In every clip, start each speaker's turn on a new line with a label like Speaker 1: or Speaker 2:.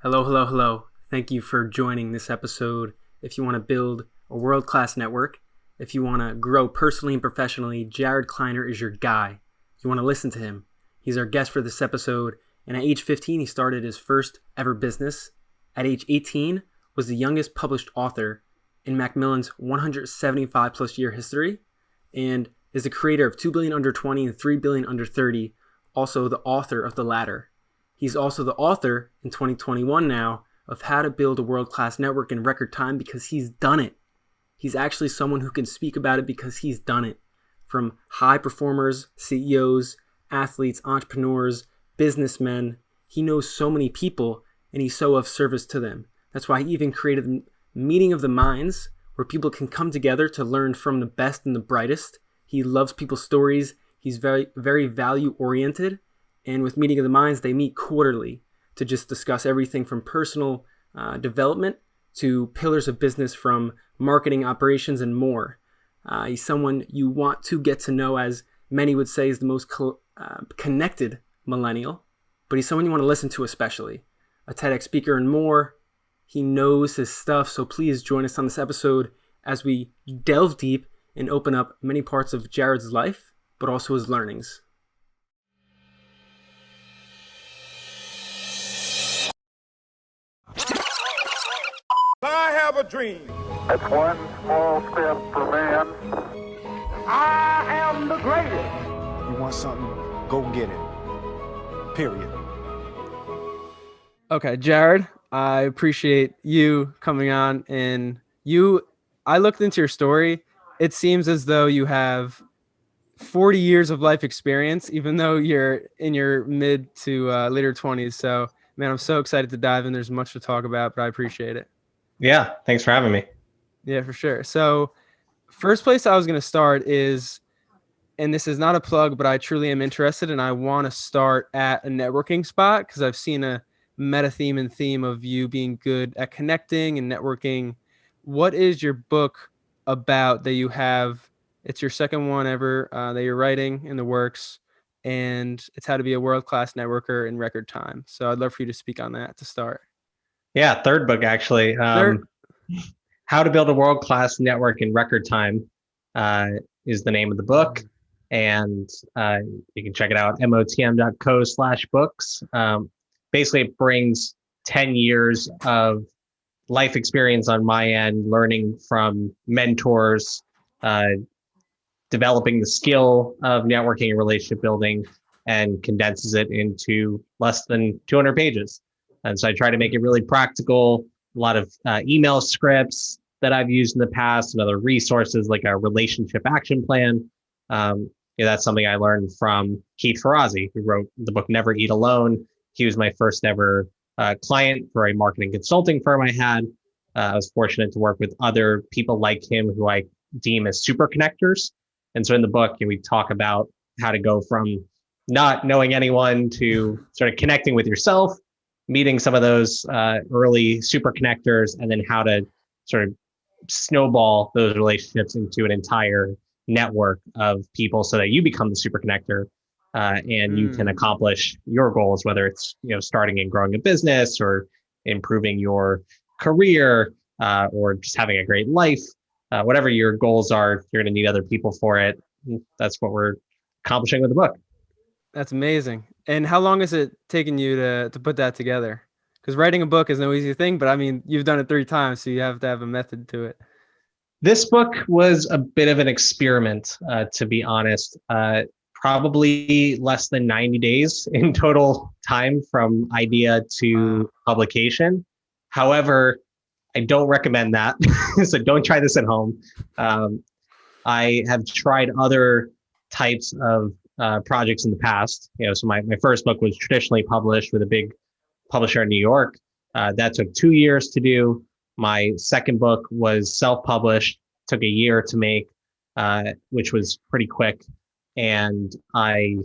Speaker 1: Hello, hello, hello. Thank you for joining this episode. If you want to build a world-class network, if you want to grow personally and professionally, Jared Kleiner is your guy. You want to listen to him. He's our guest for this episode, and at age 15, he started his first ever business. At age 18, was the youngest published author in Macmillan's 175 plus year history, and is the creator of 2 Billion Under 20 and 3 Billion Under 30, also the author of the latter. He's also the author in 2021 now of How to Build a World-Class Network in Record Time because he's done it. He's actually someone who can speak about it because he's done it. From high performers, CEOs, athletes, entrepreneurs, businessmen, he knows so many people and he's so of service to them. That's why he even created the Meeting of the Minds, where people can come together to learn from the best and the brightest. He loves people's stories. He's very, very value-oriented. And with Meeting of the Minds, they meet quarterly to just discuss everything from personal development to pillars of business, from marketing, operations, and more. He's someone you want to get to know, as many would say is the most connected millennial, but he's someone you want to listen to especially. A TEDx speaker and more. He knows his stuff, so please join us on this episode as we delve deep and open up many parts of Jared's life, but also his learnings.
Speaker 2: I have a dream.
Speaker 3: It's one small step for man.
Speaker 2: I am the greatest.
Speaker 4: You want something, go get it. Period.
Speaker 1: Okay, Jared, I appreciate you coming on. And I looked into your story. It seems as though you have 40 years of life experience, even though you're in your mid to later 20s. So, man, I'm so excited to dive in. There's much to talk about, but I appreciate it.
Speaker 5: Yeah, thanks for having me.
Speaker 1: Yeah, for sure. So first place I was going to start is, and this is not a plug, but I truly am interested, and I want to start at a networking spot because I've seen a meta theme and theme of you being good at connecting and networking. What is your book about that you have? It's your second one ever that you're writing in the works, and it's How to Be a World-Class Networker in Record Time. So I'd love for you to speak on that to start.
Speaker 5: Yeah, third book actually. How to Build a World-Class Network in Record Time is the name of the book, and you can check it out, motm.co/books. Basically, it brings 10 years of life experience on my end, learning from mentors, developing the skill of networking and relationship building, and condenses it into less than 200 pages. And so I try to make it really practical, a lot of email scripts that I've used in the past and other resources like a relationship action plan. That's something I learned from Keith Ferrazzi, who wrote the book Never Eat Alone. He was my first ever client for a marketing consulting firm I had. I was fortunate to work with other people like him who I deem as super connectors. And so in the book, we talk about how to go from not knowing anyone to sort of connecting with yourself, meeting some of those early super connectors, and then how to sort of snowball those relationships into an entire network of people so that you become the super connector and you can accomplish your goals, whether it's starting and growing a business or improving your career or just having a great life. Whatever your goals are, you're going to need other people for it. That's what we're accomplishing with the book.
Speaker 1: That's amazing. And how long has it taken you to put that together? Because writing a book is no easy thing, but I mean, you've done it 3 times, so you have to have a method to it.
Speaker 5: This book was a bit of an experiment, to be honest. Probably less than 90 days in total time from idea to publication. However, I don't recommend that. So don't try this at home. I have tried other types of projects in the past. So my first book was traditionally published with a big publisher in New York. That took 2 years to do. My second book was self-published, took a year to make, which was pretty quick. And I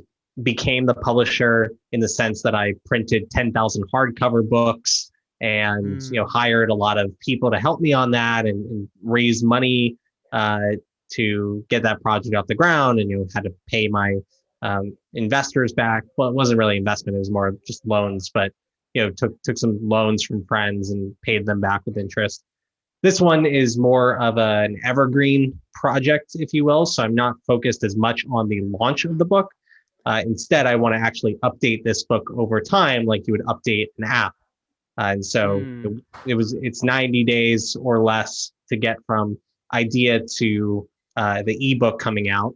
Speaker 5: became the publisher in the sense that I printed 10,000 hardcover books and hired a lot of people to help me on that and raise money to get that project off the ground, and had to pay my investors back. Well, it wasn't really investment; it was more just loans. But took some loans from friends and paid them back with interest. This one is more of an evergreen project, if you will. So I'm not focused as much on the launch of the book. Instead, I want to actually update this book over time, like you would update an app. And so it's 90 days or less to get from idea to the ebook coming out.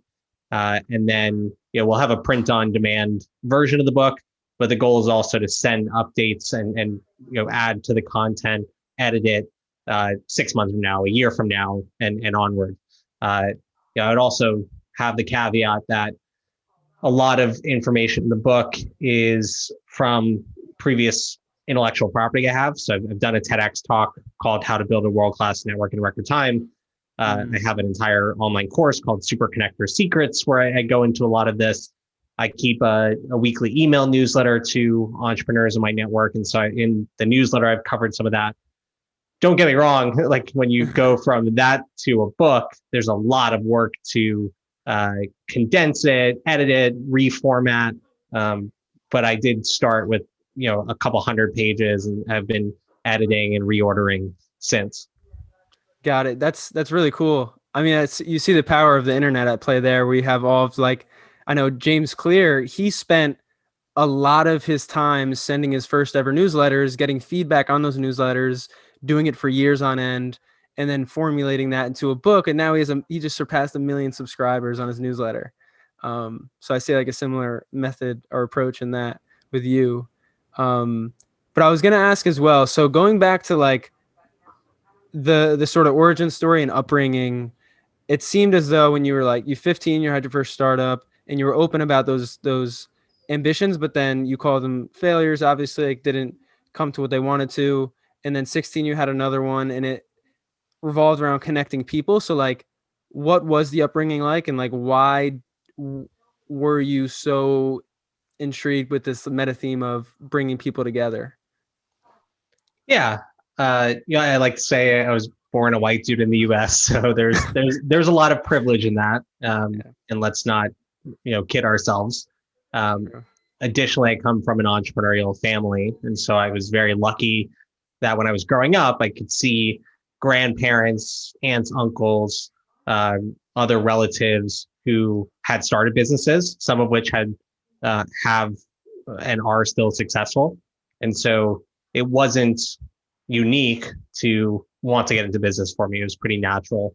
Speaker 5: And then we'll have a print on demand version of the book, but the goal is also to send updates and add to the content, edit it 6 months from now, a year from now, and onward. I would also have the caveat that a lot of information in the book is from previous intellectual property I have. So I've done a TEDx talk called How to Build a World-Class Network in Record Time. I have an entire online course called Super Connector Secrets, where I go into a lot of this. I keep a weekly email newsletter to entrepreneurs in my network. And so in the newsletter, I've covered some of that. Don't get me wrong, like when you go from that to a book, there's a lot of work to condense it, edit it, reformat. But I did start with, a couple hundred pages and have been editing and reordering since.
Speaker 1: Got it. That's really cool. I mean, you see the power of the internet at play there. We have all of I know James Clear, he spent a lot of his time sending his first ever newsletters, getting feedback on those newsletters, doing it for years on end, and then formulating that into a book. And now he just surpassed 1 million subscribers on his newsletter. So I see a similar method or approach in that with you. But I was going to ask as well. So going back to the sort of origin story and upbringing, it seemed as though when you were you 15, you had your first startup and you were open about those ambitions, but then you called them failures. Obviously, didn't come to what they wanted to. And then 16, you had another one, and it revolved around connecting people. So what was the upbringing like, and why were you so intrigued with this meta theme of bringing people together?
Speaker 5: Yeah. I like to say I was born a white dude in the US. So there's a lot of privilege in that. And let's not, kid ourselves. Additionally, I come from an entrepreneurial family. And so I was very lucky that when I was growing up, I could see grandparents, aunts, uncles, other relatives who had started businesses, some of which have and are still successful. And so it wasn't unique to want to get into business for me. It was pretty natural.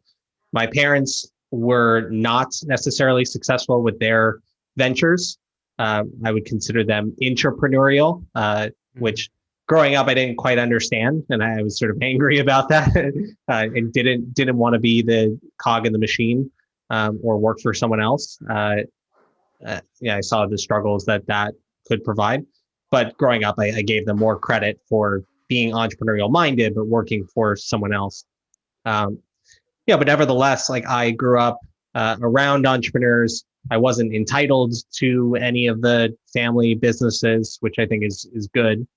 Speaker 5: My parents were not necessarily successful with their ventures. I would consider them entrepreneurial, which growing up I didn't quite understand, and I was sort of angry about that, and didn't want to be the cog in the machine or work for someone else. I saw the struggles that could provide, but growing up I gave them more credit for being entrepreneurial minded, but working for someone else. But nevertheless, I grew up around entrepreneurs. I wasn't entitled to any of the family businesses, which I think is good.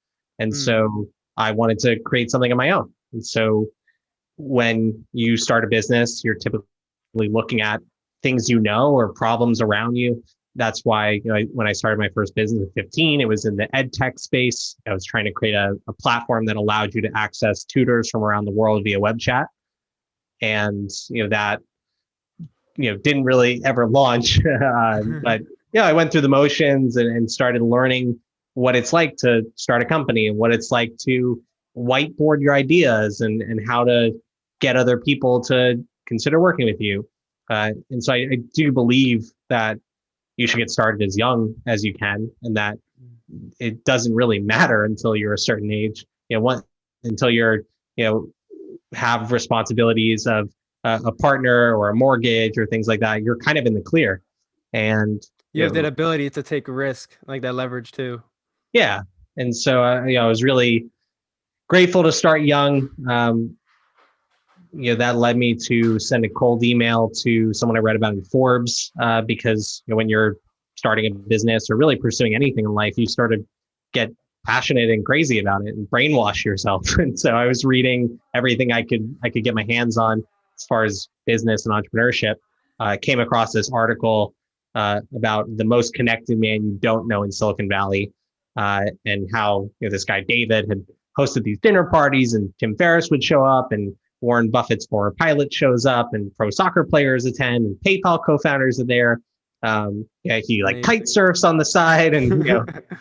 Speaker 5: And so I wanted to create something of my own. And so when you start a business, you're typically looking at things or problems around you. That's why when I started my first business at 15, it was in the ed tech space. I was trying to create a platform that allowed you to access tutors from around the world via web chat. And that didn't really ever launch. But I went through the motions and started learning what it's like to start a company and what it's like to whiteboard your ideas and how to get other people to consider working with you. And so I do believe that you should get started as young as you can, and that it doesn't really matter until you're a certain age. Until you're, have responsibilities of a partner or a mortgage or things like that, you're kind of in the clear. And
Speaker 1: you have that ability to take a risk, that leverage too.
Speaker 5: Yeah. And so, I was really grateful to start young. That led me to send a cold email to someone I read about in Forbes, because when you're starting a business or really pursuing anything in life, you start to get passionate and crazy about it and brainwash yourself. And so I was reading everything I could get my hands on as far as business and entrepreneurship. Came across this article about the most connected man you don't know in Silicon Valley. and how this guy David had hosted these dinner parties, and Tim Ferriss would show up, and Warren Buffett's former pilot shows up, and pro soccer players attend, and PayPal co-founders are there. He like kite surfs on the side, and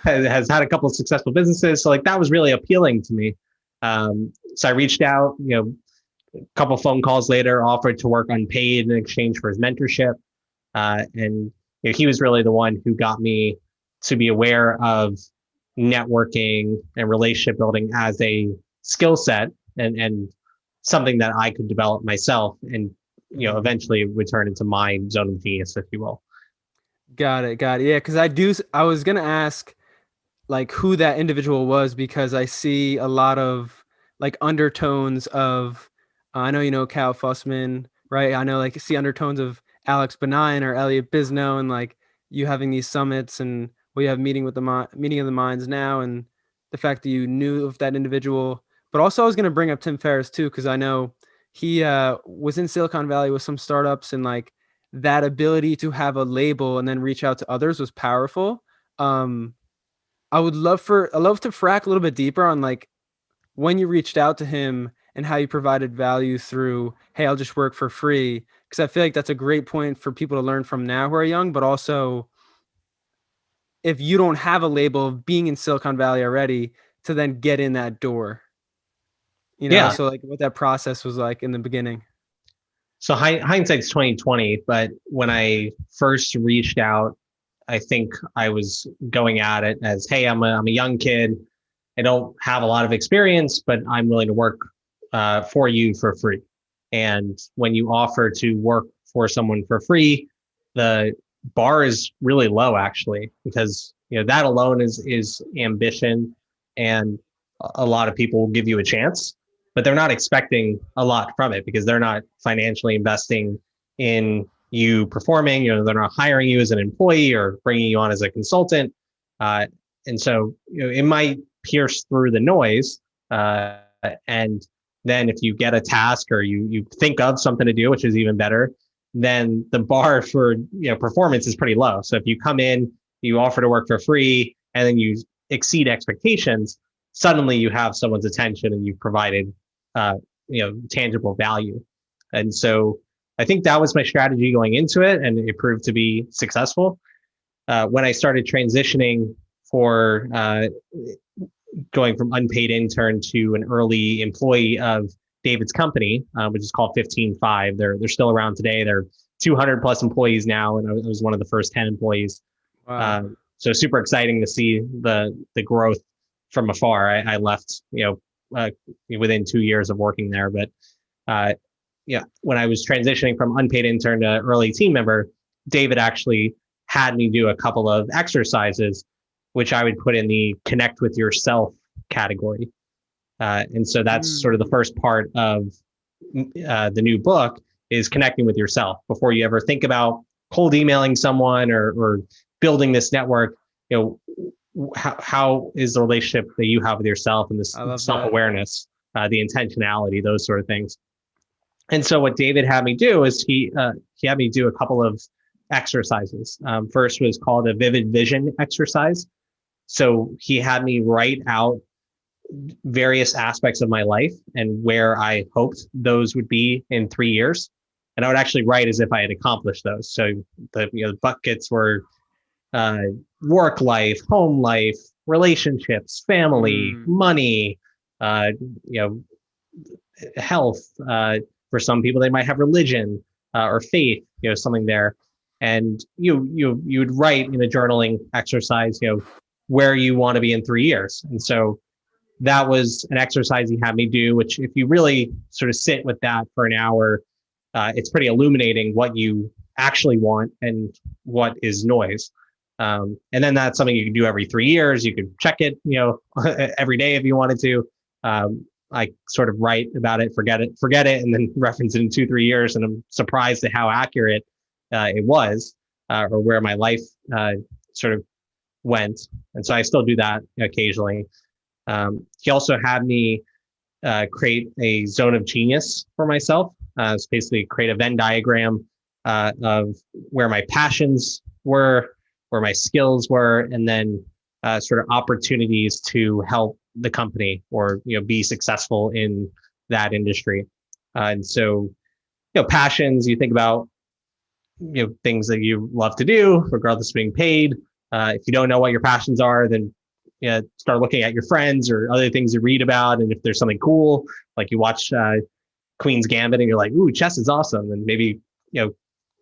Speaker 5: has had a couple of successful businesses. So like that was really appealing to me. So I reached out, a couple of phone calls later, offered to work unpaid in exchange for his mentorship. And he was really the one who got me to be aware of networking and relationship building as a skill set and something that I could develop myself, and eventually would turn into my zone of genius, if you will.
Speaker 1: Got it. Yeah, because I was gonna ask like who that individual was, because I see a lot of like undertones of I know Cal Fussman, right? I know like you see undertones of Alex Benign or Elliot Bisnow, and like you having these summits, and we have meeting of the minds now, and the fact that you knew of that individual. But also I was going to bring up Tim Ferriss too, because I know he was in Silicon Valley with some startups, and like that ability to have a label and then reach out to others was powerful. I would love to frack a little bit deeper on like when you reached out to him and how you provided value through, hey, I'll just work for free. Because I feel like that's a great point for people to learn from now who are young, but also if you don't have a label of being in Silicon Valley already, to then get in that door. So like what that process was like in the beginning.
Speaker 5: So hindsight's 2020, but when I first reached out, I think I was going at it as, hey, I'm a young kid. I don't have a lot of experience, but I'm willing to work for you for free. And when you offer to work for someone for free, the bar is really low, actually, because that alone is ambition, and a lot of people will give you a chance, but they're not expecting a lot from it because they're not financially investing in you performing. They're not hiring you as an employee or bringing you on as a consultant, and so it might pierce through the noise, and then if you get a task or you think of something to do, which is even better, then the bar for performance is pretty low. So if you come in, you offer to work for free, and then you exceed expectations, suddenly you have someone's attention and you've provided tangible value. And so I think that was my strategy going into it, and it proved to be successful. When I started transitioning for going from unpaid intern to an early employee of David's company, which is called 15Five. They're still around today. They're 200 plus employees now, and I was one of the first 10 employees. Wow. So super exciting to see the growth from afar. I left, within 2 years of working there, but when I was transitioning from unpaid intern to early team member, David actually had me do a couple of exercises, which I would put in the connect with yourself category. And so that's sort of the first part of the new book, is connecting with yourself before you ever think about cold emailing someone or building this network. How is the relationship that you have with yourself, and this self-awareness, the intentionality, those sort of things. And so what David had me do is he had me do a couple of exercises. First was called a vivid vision exercise. So he had me write out various aspects of my life and where I hoped those would be in 3 years. And I would actually write as if I had accomplished those. So the buckets were work life, home life, relationships, family, money, health. For some people, they might have religion or faith, something there. And you would write in a journaling exercise, where you want to be in 3 years. And so that was an exercise he had me do, which if you really sort of sit with that for an hour, it's pretty illuminating what you actually want and what is noise. And then that's something you can do every 3 years. You could check it, every day if you wanted to. I sort of write about it, forget it, and then reference it in 2-3 years. And I'm surprised at how accurate it was, or where my life sort of went. And so I still do that occasionally. He also had me create a zone of genius for myself. It's basically create a Venn diagram of where my passions were, where my skills were, and then sort of opportunities to help the company or be successful in that industry. And so, passions, you think about things that you love to do, regardless of being paid. If you don't know what your passions are, then start looking at your friends or other things you read about. And if there's something cool, like you watch Queen's Gambit and you're like, ooh, chess is awesome. And maybe,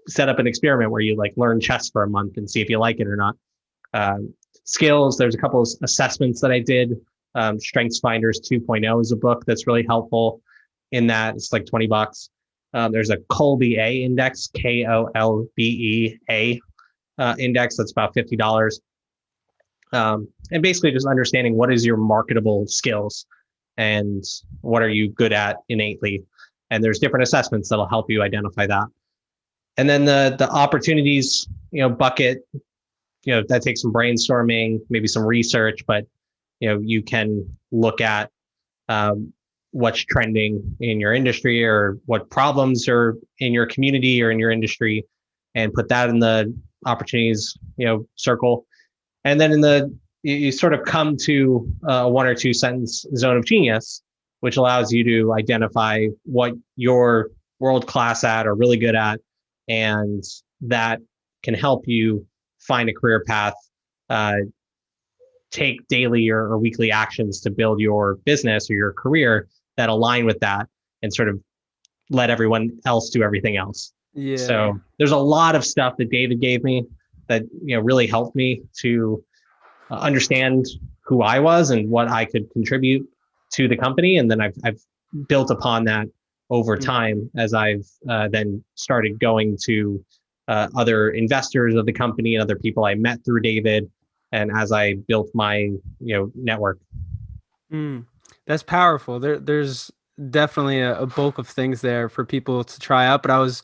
Speaker 5: set up an experiment where you like learn chess for a month and see if you like it or not. Skills, there's a couple of assessments that I did. Strengths Finders 2.0 is a book that's really helpful in that. It's like $20. There's a Kolbe A index, KOLBEA index. That's about $50. And basically just understanding what is your marketable skills and what are you good at innately. And there's different assessments that'll help you identify that. And then the opportunities, bucket, that takes some brainstorming, maybe some research, but you can look at what's trending in your industry or what problems are in your community or in your industry, and put that in the opportunities circle. And then you sort of come to a 1 or 2 sentence zone of genius, which allows you to identify what you're world class at or really good at, and that can help you find a career path, take daily or weekly actions to build your business or your career that align with that, and sort of let everyone else do everything else.
Speaker 1: Yeah.
Speaker 5: So there's a lot of stuff that David gave me that really helped me to understand who I was and what I could contribute to the company. And then I've built upon that over time as I've then started going to other investors of the company and other people I met through David, and as I built my network.
Speaker 1: That's powerful. There's definitely a bulk of things there for people to try out. But I was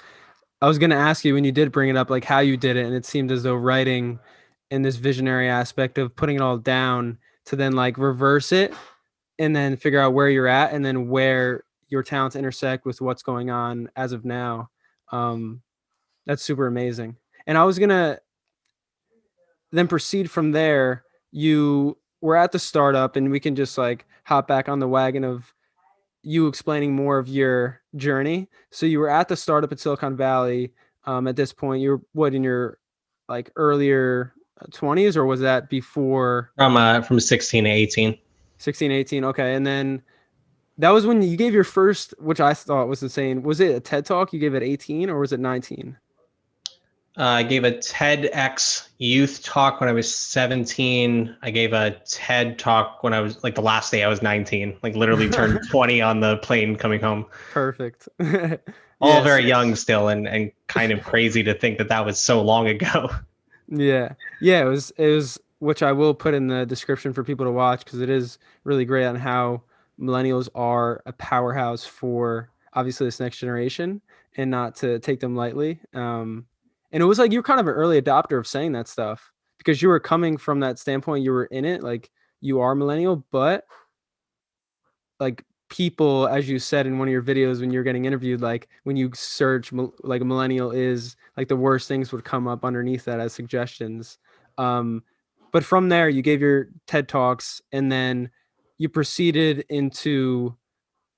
Speaker 1: going to ask you, when you did bring it up, like how you did it, and it seemed as though writing in this visionary aspect of putting it all down to then like reverse it and then figure out where you're at and then where your talents intersect with what's going on as of now. That's super amazing. And I was going to then proceed from there. You were at the startup, and we can just like hop back on the wagon of you explaining more of your journey. So you were at the startup at Silicon Valley. At this point, you're in your like earlier 20s, or was that before?
Speaker 5: From 16 to 18.
Speaker 1: 16, 18. Okay. And then that was when you gave your first, which I thought was insane. Was it a TED Talk you gave at 18, or was it 19?
Speaker 5: I gave a TEDx youth talk when I was 17. I gave a TED talk when I was like the last day I was 19, like literally turned 20 on the plane coming home.
Speaker 1: Perfect.
Speaker 5: All very young still, and kind of crazy to think that was so long ago.
Speaker 1: Yeah. It was, which I will put in the description for people to watch, because it is really great on how millennials are a powerhouse for obviously this next generation, and not to take them lightly. And it was like, you're kind of an early adopter of saying that stuff, because you were coming from that standpoint. You were in it, like you are millennial, but like people, as you said in one of your videos when you're getting interviewed, like when you search like a millennial is, like the worst things would come up underneath that as suggestions. But from there, you gave your TED Talks, and then you proceeded into,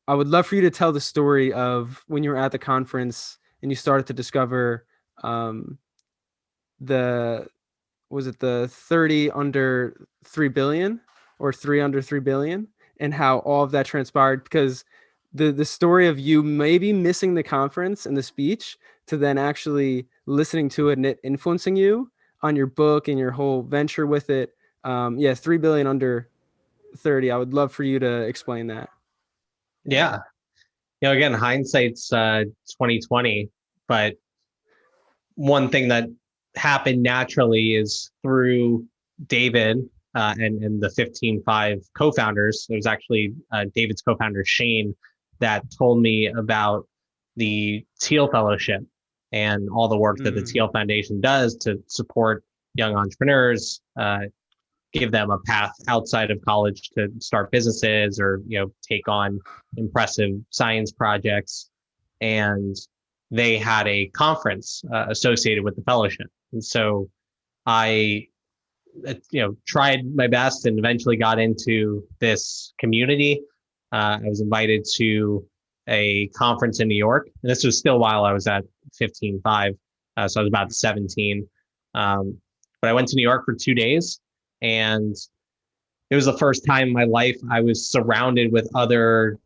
Speaker 1: I would love for you to tell the story of when you were at the conference and you started to discover was it the 30 under 3 billion or 3 under 3 billion, and how all of that transpired, because the story of you maybe missing the conference and the speech to then actually listening to it and it influencing you on your book and your whole venture with it. 3 billion under 30. I would love for you to explain that.
Speaker 5: Yeah. Again, hindsight's 2020, but one thing that happened naturally is through David and the 15Five co-founders. There's actually David's co-founder, Shane, that told me about the Thiel Fellowship and all the work that the Thiel Foundation does to support young entrepreneurs, give them a path outside of college to start businesses or take on impressive science projects. And they had a conference associated with the fellowship. And so I tried my best and eventually got into this community. I was invited to a conference in New York, and this was still while I was at 15.5, so I was about 17. But I went to New York for 2 days, and it was the first time in my life I was surrounded with other,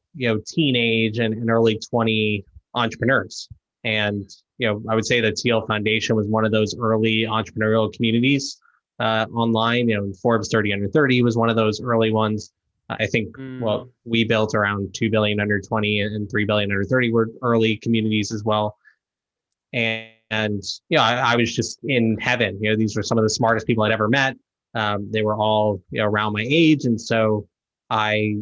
Speaker 5: teenage and early 20 entrepreneurs. And, I would say the Teal Foundation was one of those early entrepreneurial communities online. Forbes 30 under 30 was one of those early ones. I think what we built around 2 billion under 20 and 3 billion under 30 were early communities as well. And I was just in heaven. These were some of the smartest people I'd ever met. They were all around my age. And so I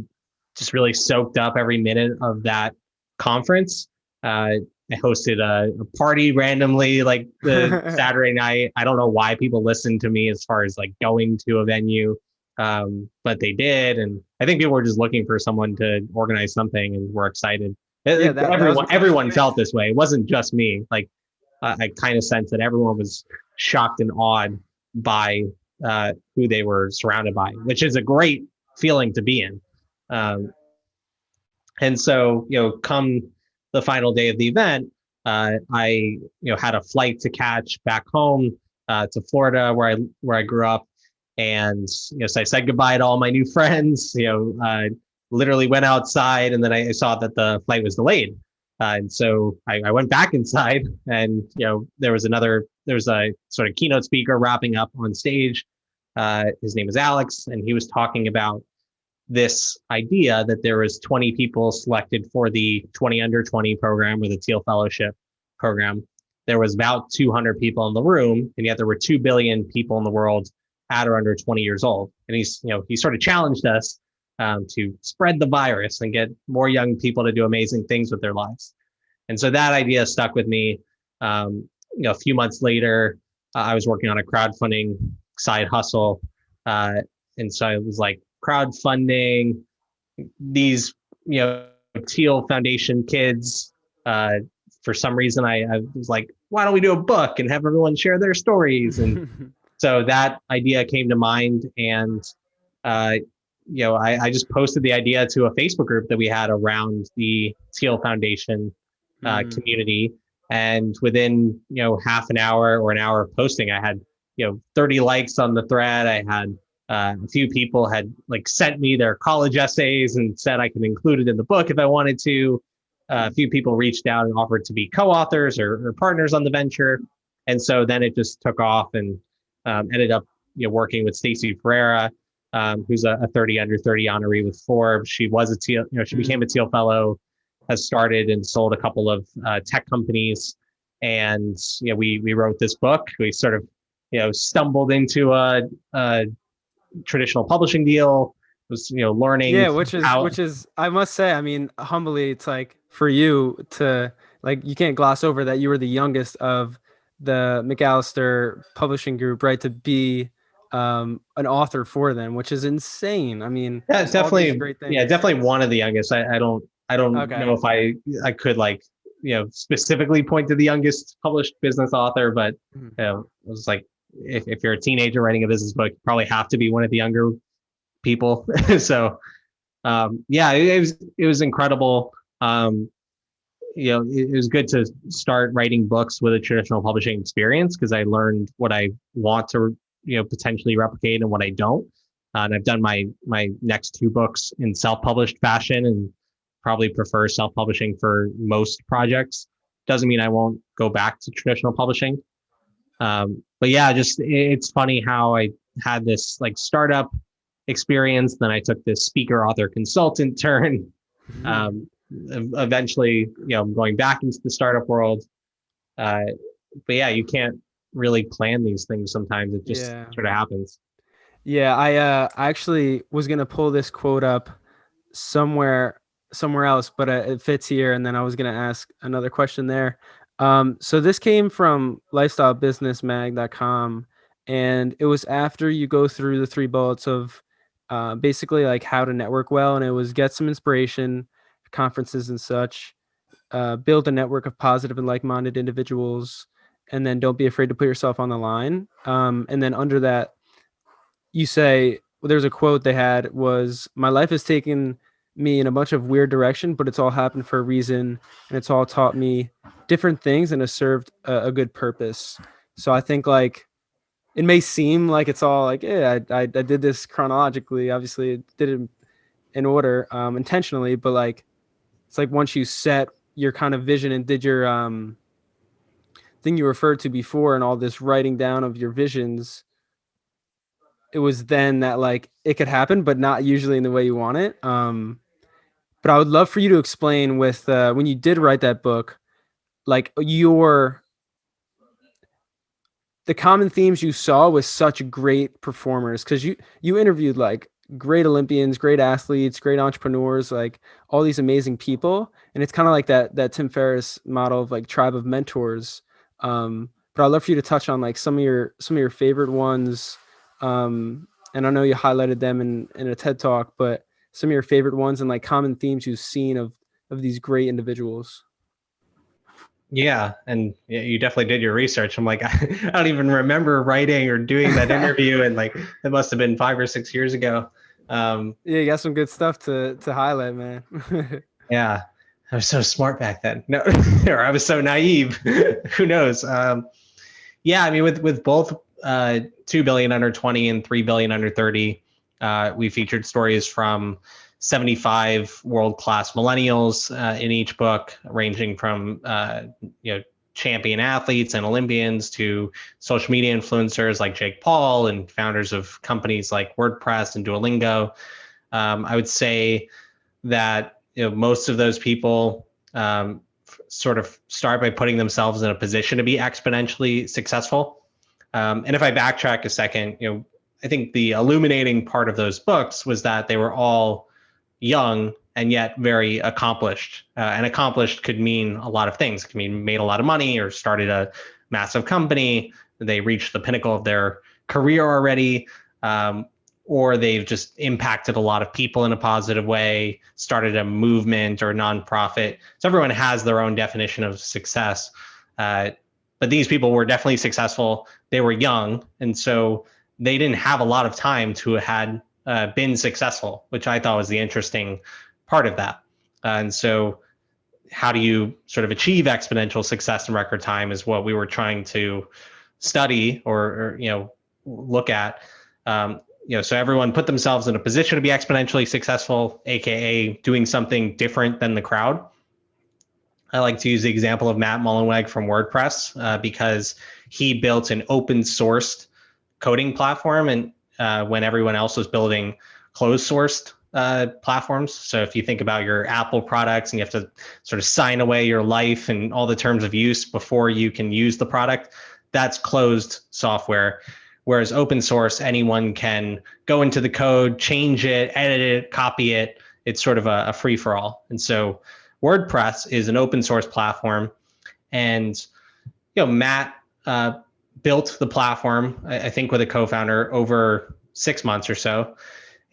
Speaker 5: just really soaked up every minute of that conference. I hosted a party randomly, like the Saturday night. I don't know why people listened to me as far as like going to a venue, but they did. And I think people were just looking for someone to organize something and were excited.
Speaker 1: Yeah,
Speaker 5: everyone felt this way. It wasn't just me. Like I kind of sensed that everyone was shocked and awed by who they were surrounded by, which is a great feeling to be in. And so, come the final day of the event, I had a flight to catch back home to Florida, where I grew up, and so I said goodbye to all my new friends. Literally went outside, and then I saw that the flight was delayed, and so I went back inside, and there was a sort of keynote speaker wrapping up on stage. His name is Alex, and he was talking about this idea that there was 20 people selected for the 20 under 20 program, or the Teal Fellowship program. There was about 200 people in the room, and yet there were 2 billion people in the world at or under 20 years old. And he sort of challenged us to spread the virus and get more young people to do amazing things with their lives. And so that idea stuck with me. A few months later, I was working on a crowdfunding side hustle. And so it was like, crowdfunding these, Teal Foundation kids. For some reason, I was like, why don't we do a book and have everyone share their stories? And so that idea came to mind. And, I just posted the idea to a Facebook group that we had around the Teal Foundation community. And within, half an hour or an hour of posting, I had, 30 likes on the thread. I had a few people had sent me their college essays and said I could include it in the book if I wanted to. A few people reached out and offered to be co-authors or partners on the venture. And so then it just took off, and ended up working with Stacey Ferreira, who's a 30 under 30 honoree with Forbes. She was a Teal, she became a Teal Fellow, has started and sold a couple of tech companies. And we wrote this book. We sort of stumbled into a traditional publishing deal. Was learning, which
Speaker 1: is I must say, I mean, humbly, it's like for you to you can't gloss over that you were the youngest of the McAllister Publishing Group, right, to be an author for them, which is insane. I mean,
Speaker 5: yeah, definitely great things. Yeah, definitely one of the youngest. I don't know if I could specifically point to the youngest published business author, but it was like, if you're a teenager writing a business book, you probably have to be one of the younger people. So, it was incredible. It was good to start writing books with a traditional publishing experience, because I learned what I want to, potentially replicate and what I don't. And I've done my next 2 books in self-published fashion, and probably prefer self-publishing for most projects. Doesn't mean I won't go back to traditional publishing. But yeah, just it's funny how I had this startup experience. Then I took this speaker, author, consultant turn. Eventually, I'm going back into the startup world. But yeah, you can't really plan these things sometimes. It just sort of happens.
Speaker 1: Yeah, I actually was gonna pull this quote up somewhere else, but it fits here, and then I was gonna ask another question there. So this came from lifestylebusinessmag.com, and it was after you go through the 3 bullets of basically how to network well, and it was get some inspiration, conferences and such, build a network of positive and like-minded individuals, and then don't be afraid to put yourself on the line. And then under that, you say, well, there's a quote they had was, "My life has taken me in a bunch of weird direction, but it's all happened for a reason, and it's all taught me different things and has served a good purpose." So I think like it may seem like it's all like, yeah, I did this chronologically. Obviously, it did it in order, intentionally, but like it's like once you set your kind of vision and did your thing you referred to before and all this writing down of your visions, it was then that like it could happen, but not usually in the way you want it. But I would love for you to explain with when you did write that book, like the common themes you saw with such great performers, because you interviewed like great Olympians, great athletes, great entrepreneurs, like all these amazing people, and it's kind of like that Tim Ferriss model of like tribe of mentors. But I'd love for you to touch on like some of your favorite ones. And I know you highlighted them in a TED talk, but some of your favorite ones and like common themes you've seen of these great individuals.
Speaker 5: Yeah, and yeah, you definitely did your research. I'm like, I don't even remember writing or doing that interview, and like it must have been 5 or 6 years ago.
Speaker 1: Yeah, you got some good stuff to highlight, man.
Speaker 5: Yeah, I was so smart back then. No, or I was so naive. Who knows? Yeah, I mean, with both 2 billion under 20 and 3 billion under 30, we featured stories from 75 world-class millennials in each book, ranging from champion athletes and Olympians to social media influencers like Jake Paul and founders of companies like WordPress and Duolingo. I would say that most of those people sort of start by putting themselves in a position to be exponentially successful. And if I backtrack a second, I think the illuminating part of those books was that they were all young and yet very accomplished. And accomplished could mean a lot of things. It could mean made a lot of money or started a massive company. They reached the pinnacle of their career already, or they've just impacted a lot of people in a positive way, started a movement or a nonprofit. So everyone has their own definition of success. But these people were definitely successful. They were young, and so they didn't have a lot of time to had been successful, which I thought was the interesting part of that. And so how do you sort of achieve exponential success in record time is what we were trying to study or look at. So everyone put themselves in a position to be exponentially successful, AKA doing something different than the crowd. I like to use the example of Matt Mullenweg from WordPress because he built an open sourced coding platform and when everyone else was building closed sourced platforms. So if you think about your Apple products and you have to sort of sign away your life and all the terms of use before you can use the product, that's closed software. Whereas open source, anyone can go into the code, change it, edit it, copy it. It's sort of a free for all. And so WordPress is an open source platform. And Matt built the platform, I think with a co-founder, over 6 months or so.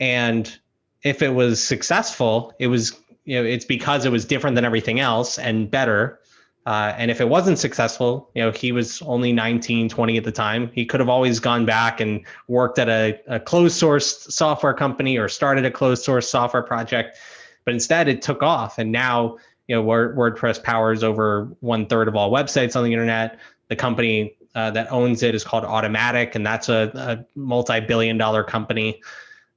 Speaker 5: And if it was successful, it was, it's because it was different than everything else and better. And if it wasn't successful, he was only 19, 20 at the time. He could have always gone back and worked at a closed source software company or started a closed source software project. But instead it took off. And now, WordPress powers over 1/3 of all websites on the internet. The company that owns it is called Automattic, and that's a multi-billion-dollar company.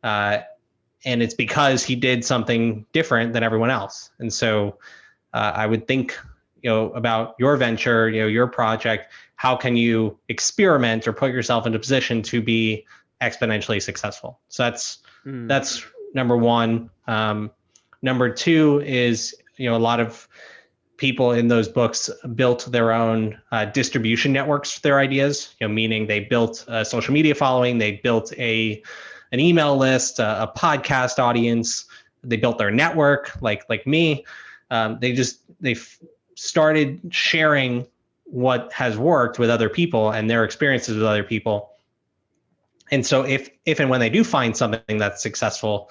Speaker 5: And it's because he did something different than everyone else. And so I would think, about your venture, your project, how can you experiment or put yourself in a position to be exponentially successful? So that's number one. Number two is, a lot of people in those books built their own distribution networks for their ideas, meaning they built a social media following, they built an email list, a podcast audience, they built their network like me. They started sharing what has worked with other people and their experiences with other people. And so if and when they do find something that's successful,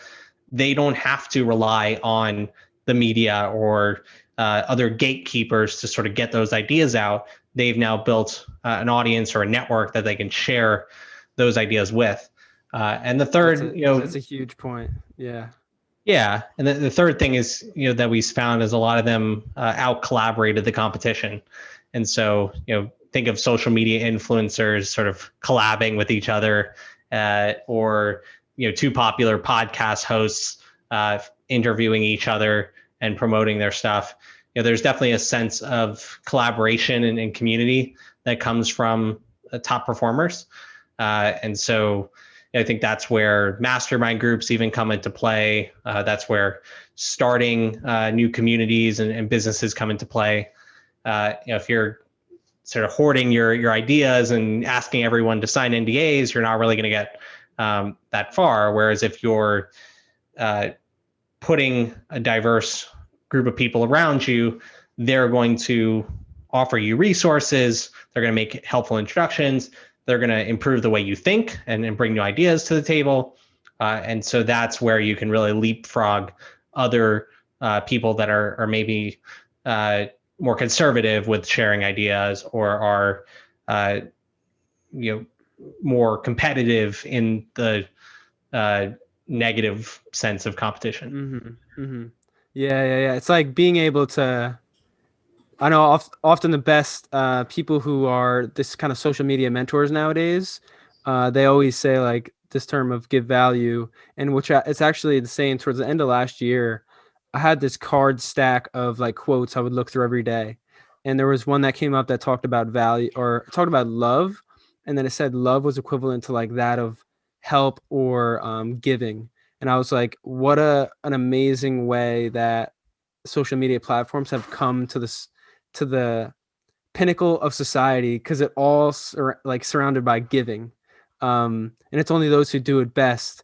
Speaker 5: they don't have to rely on the media or other gatekeepers to sort of get those ideas out. They've now built an audience or a network that they can share those ideas with. And the third,
Speaker 1: that's a huge point. Yeah.
Speaker 5: yeah, and the third thing is, that we found is a lot of them out collaborated the competition, and so think of social media influencers sort of collabing with each other, or two popular podcast hosts interviewing each other and promoting their stuff. There's definitely a sense of collaboration and community that comes from top performers, and so I think that's where mastermind groups even come into play. That's where starting new communities and businesses come into play. If you're sort of hoarding your ideas and asking everyone to sign NDAs, you're not really going to get that far. Whereas if you're putting a diverse group of people around you, they're going to offer you resources. They're going to make helpful introductions. They're going to improve the way you think and bring new ideas to the table. And so that's where you can really leapfrog other people that are maybe more conservative with sharing ideas, or are more competitive in the negative sense of competition.
Speaker 1: Mm-hmm. Mm-hmm. Yeah. It's like being able to. I know often the best people who are this kind of social media mentors nowadays, they always say like this term of give value, and it's actually the same. Towards the end of last year, I had this card stack of like quotes I would look through every day, and there was one that came up that talked about value or talked about love, and then it said love was equivalent to like that of help or giving, and I was like, what an amazing way that social media platforms have come to the pinnacle of society, because it all like surrounded by giving, and it's only those who do it best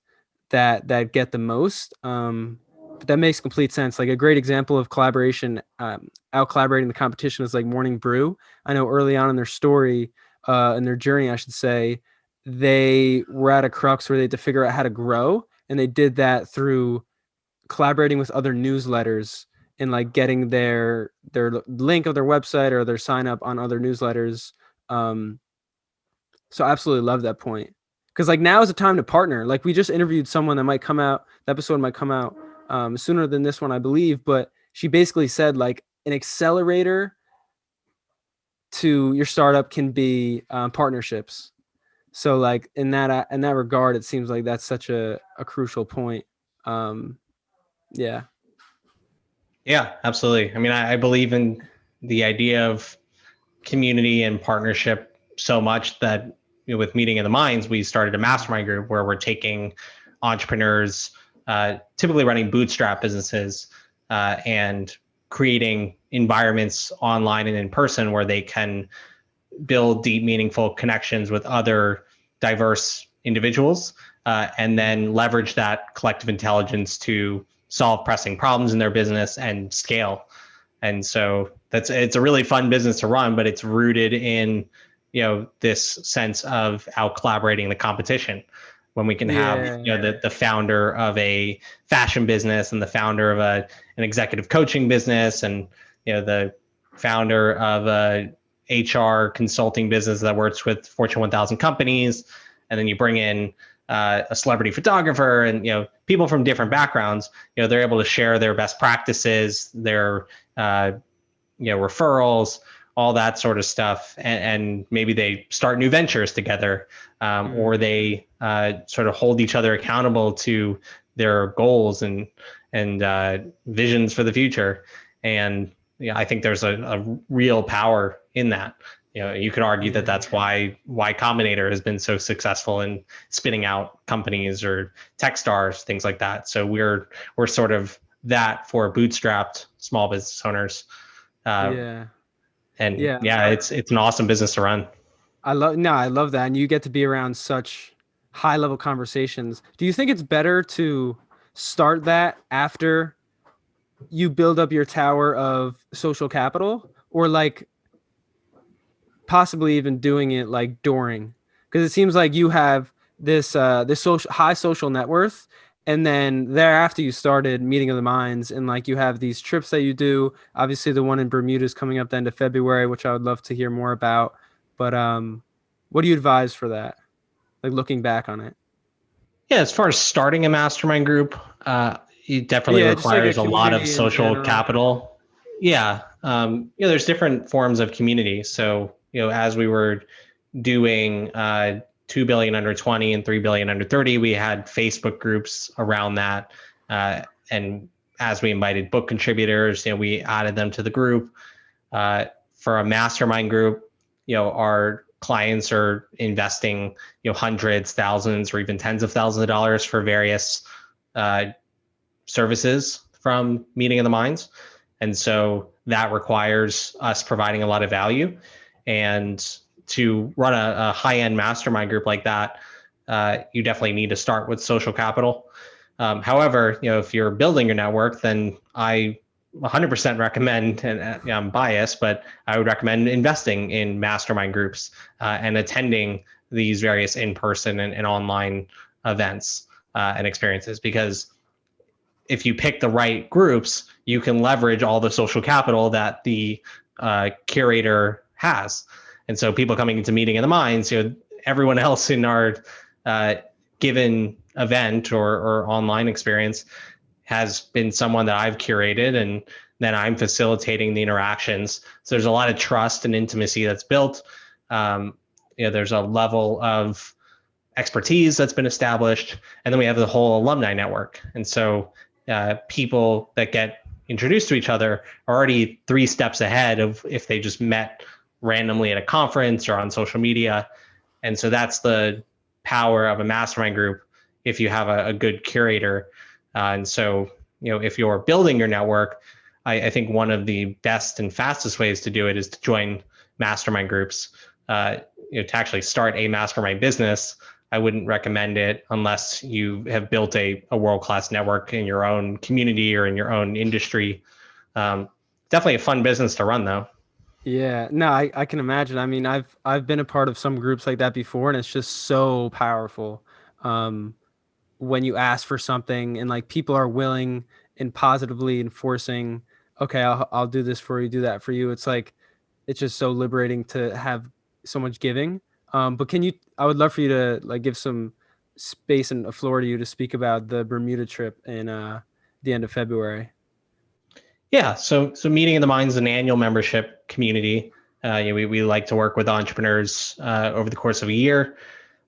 Speaker 1: that get the most. But that makes complete sense. Like a great example of collaboration, out collaborating the competition, is like Morning Brew. I know early on in their story, in their journey, I should say, they were at a crux where they had to figure out how to grow, and they did that through collaborating with other newsletters and like getting their link of their website or their sign up on other newsletters. So I absolutely love that point, because like now is the time to partner. Like we just interviewed someone that might come out. The episode might come out sooner than this one, I believe. But she basically said like an accelerator to your startup can be partnerships. So like in that regard, it seems like that's such a crucial point. Yeah.
Speaker 5: Yeah, absolutely. I mean, I believe in the idea of community and partnership so much that with Meeting of the Minds, we started a mastermind group where we're taking entrepreneurs, typically running bootstrap businesses, and creating environments online and in person where they can build deep, meaningful connections with other diverse individuals, and then leverage that collective intelligence to solve pressing problems in their business and scale. And so it's a really fun business to run, but it's rooted in this sense of out collaborating the competition. When we can have the founder of a fashion business and the founder of an executive coaching business, and the founder of a HR consulting business that works with Fortune 1000 companies, and then you bring in a celebrity photographer and people from different backgrounds, they're able to share their best practices, their referrals, all that sort of stuff, and maybe they start new ventures together, or they sort of hold each other accountable to their goals and visions for the future. And I think there's a real power in that. You could argue that that's why Y Combinator has been so successful in spinning out companies, or Techstars, things like that. So we're sort of that for bootstrapped small business owners. It's an awesome business to run.
Speaker 1: I love that. And you get to be around such high level conversations. Do you think it's better to start that after you build up your tower of social capital, or like possibly even doing it like during? Because it seems like you have this high social net worth, and then thereafter you started Meeting of the Minds, and like you have these trips that you do. Obviously the one in Bermuda is coming up the end of February, which I would love to hear more about. But what do you advise for that, like looking back on it?
Speaker 5: Yeah, as far as starting a mastermind group, it definitely
Speaker 1: Yeah, just like a
Speaker 5: requires a lot of
Speaker 1: community in
Speaker 5: social
Speaker 1: general.
Speaker 5: capital. Yeah, there's different forms of community. So, as we were doing 2 billion under 20 and 3 billion under 30, we had Facebook groups around that. And as we invited book contributors, we added them to the group. For a mastermind group, our clients are investing, hundreds, thousands, or even tens of thousands of dollars for various services from Meeting of the Minds. And so that requires us providing a lot of value. And to run a high-end mastermind group like that, you definitely need to start with social capital. However, if you're building your network, then I 100% recommend, and I'm biased, but I would recommend investing in mastermind groups and attending these various in-person and online events and experiences. Because if you pick the right groups, you can leverage all the social capital that the curator has. And so people coming into Meeting of the Minds, everyone else in our given event or online experience has been someone that I've curated, and then I'm facilitating the interactions. So there's a lot of trust and intimacy that's built. There's a level of expertise that's been established, and then we have the whole alumni network. And so people that get introduced to each other are already 3 steps ahead of if they just met randomly at a conference or on social media. And so that's the power of a mastermind group if you have a good curator. And so, if you're building your network, I think one of the best and fastest ways to do it is to join mastermind groups. To actually start a mastermind business, I wouldn't recommend it unless you have built a world-class network in your own community or in your own industry. Definitely a fun business to run, though.
Speaker 1: Yeah, no, I can imagine. I mean, I've been a part of some groups like that before, and it's just so powerful. When you ask for something and like people are willing and positively enforcing, okay, I'll do this for you, do that for you. It's like it's just so liberating to have so much giving. But I would love for you to like give some space and a floor to you to speak about the Bermuda trip in the end of February.
Speaker 5: Yeah, so Meeting of the Minds is an annual membership community. We like to work with entrepreneurs over the course of a year.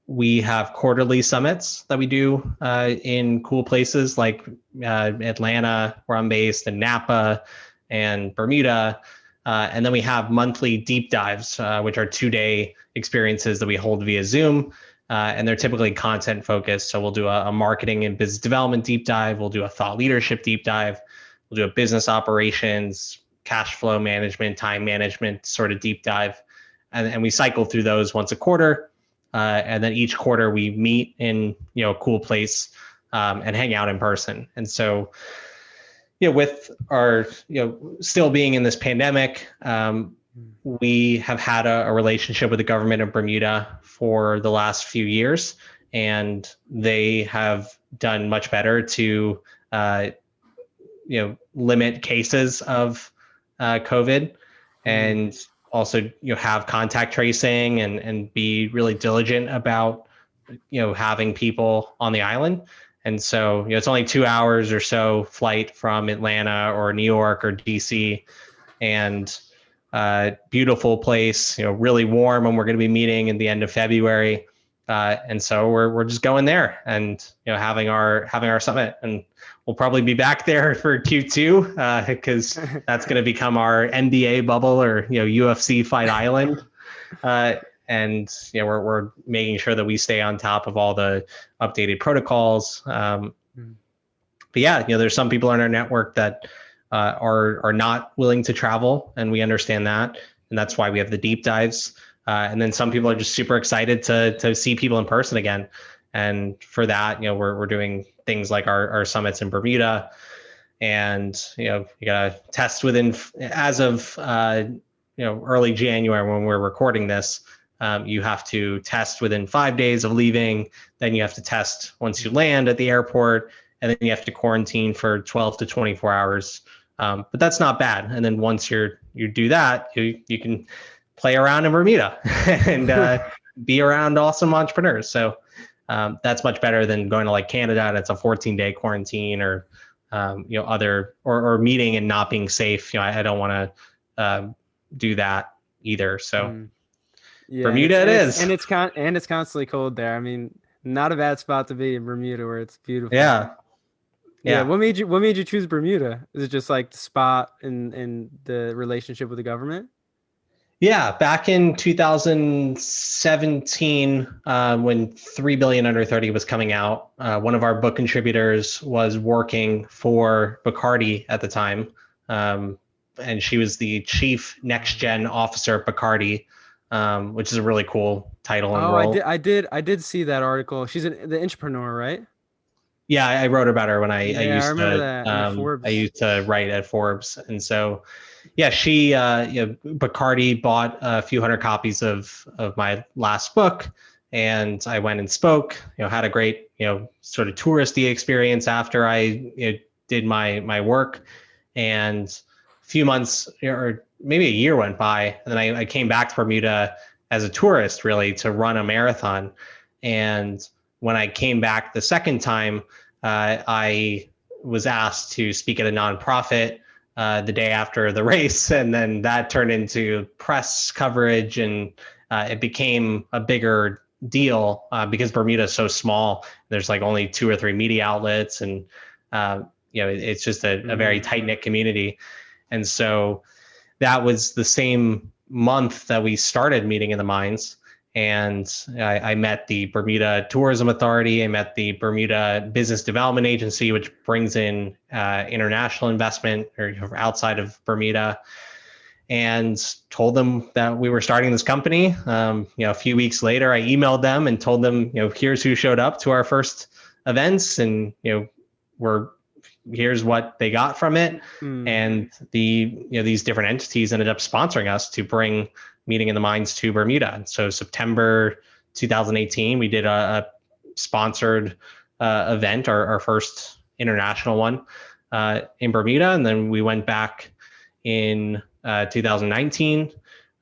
Speaker 5: We have quarterly summits that we do in cool places like Atlanta, where I'm based, and Napa and Bermuda. And then we have monthly deep dives, which are 2-day experiences that we hold via Zoom. And they're typically content focused. So we'll do a marketing and business development deep dive. We'll do a thought leadership deep dive. We'll do a business operations, cash flow management, time management sort of deep dive. And we cycle through those once a quarter. And then each quarter we meet in a cool place and hang out in person. And so, with our still being in this pandemic, we have had a relationship with the government of Bermuda for the last few years, and they have done much better to limit cases of COVID, and also have contact tracing and be really diligent about having people on the island. And so it's only 2 hours or so flight from Atlanta or New York or DC, and beautiful place, really warm, and we're going to be meeting in the end of February. And so we're just going there and having our summit, and we'll probably be back there for Q2 because that's going to become our NBA bubble or UFC Fight Island. And we're making sure that we stay on top of all the updated protocols. But yeah, there's some people in our network that are not willing to travel, and we understand that, and that's why we have the deep dives. And then some people are just super excited to see people in person again. And for that, we're doing things like our summits in Bermuda, and you gotta test within, as of early January when we're recording this. You have to test within 5 days of leaving. Then you have to test once you land at the airport, and then you have to quarantine for 12 to 24 hours. But that's not bad. And then once you do that, you can play around in Bermuda and be around awesome entrepreneurs. So That's much better than going to like Canada and it's a 14-day quarantine or other or meeting and not being safe. I don't want to do that either. So
Speaker 1: Yeah,
Speaker 5: Bermuda
Speaker 1: and
Speaker 5: it
Speaker 1: it's,
Speaker 5: is.
Speaker 1: and it's constantly cold there. I mean, not a bad spot to be in Bermuda where it's beautiful.
Speaker 5: Yeah.
Speaker 1: Yeah. What made you choose Bermuda? Is it just like the spot and the relationship with the government?
Speaker 5: Yeah, back in 2017, when 3 Billion Under 30 was coming out, one of our book contributors was working for Bacardi at the time. And she was the chief next gen officer at Bacardi, which is a really cool title and
Speaker 1: Oh,
Speaker 5: role.
Speaker 1: I did see that article. She's the entrepreneur, right?
Speaker 5: Yeah, I wrote about her when I
Speaker 1: Yeah, I
Speaker 5: used
Speaker 1: remember
Speaker 5: to
Speaker 1: that in Forbes.
Speaker 5: I used to write at Forbes, and so yeah, she Bacardi bought a few hundred copies of my last book, and I went and spoke. Had a great sort of touristy experience after I did my work, and a few months or maybe a year went by, and then I came back to Bermuda as a tourist, really, to run a marathon, and when I came back the second time, I was asked to speak at a nonprofit the day after the race, and then that turned into press coverage, and it became a bigger deal because Bermuda is so small. There's like only 2 or 3 media outlets, and it's just a very tight knit community, and so that was the same month that we started Meeting in the Minds. And I met the Bermuda Tourism Authority. I met the Bermuda Business Development Agency, which brings in international investment or outside of Bermuda, and told them that we were starting this company. A few weeks later, I emailed them and told them, here's who showed up to our first events, and here's what they got from it. And these different entities ended up sponsoring us to bring Meeting in the Minds to Bermuda. And so September 2018, we did a sponsored event, our first international one in Bermuda. And then we went back in 2019.